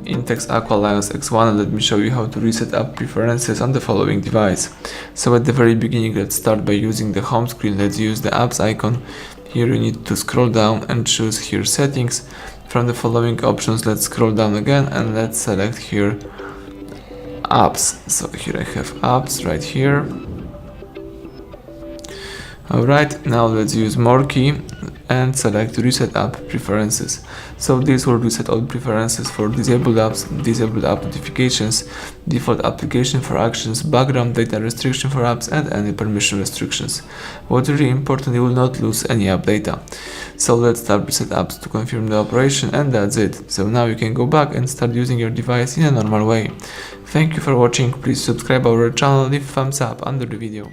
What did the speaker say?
INTEX Aqua Lions X1, and let me show you how to reset app preferences on the following device. So at the very beginning, let's start by using the home screen. Let's use the apps icon. Here you need to scroll down and choose here settings. From the following options, let's scroll down again and let's select here apps. So here I have apps right here. Alright, now let's use more key and select reset app preferences. So this will reset all preferences for disabled apps, disabled app notifications, default application for actions, background data restriction for apps, and any permission restrictions. What's really important, you will not lose any app data. So let's tap reset apps to confirm the operation, and that's it. So now you can go back and start using your device in a normal way. Thank you for watching. Please subscribe our channel, leave thumbs up under the video.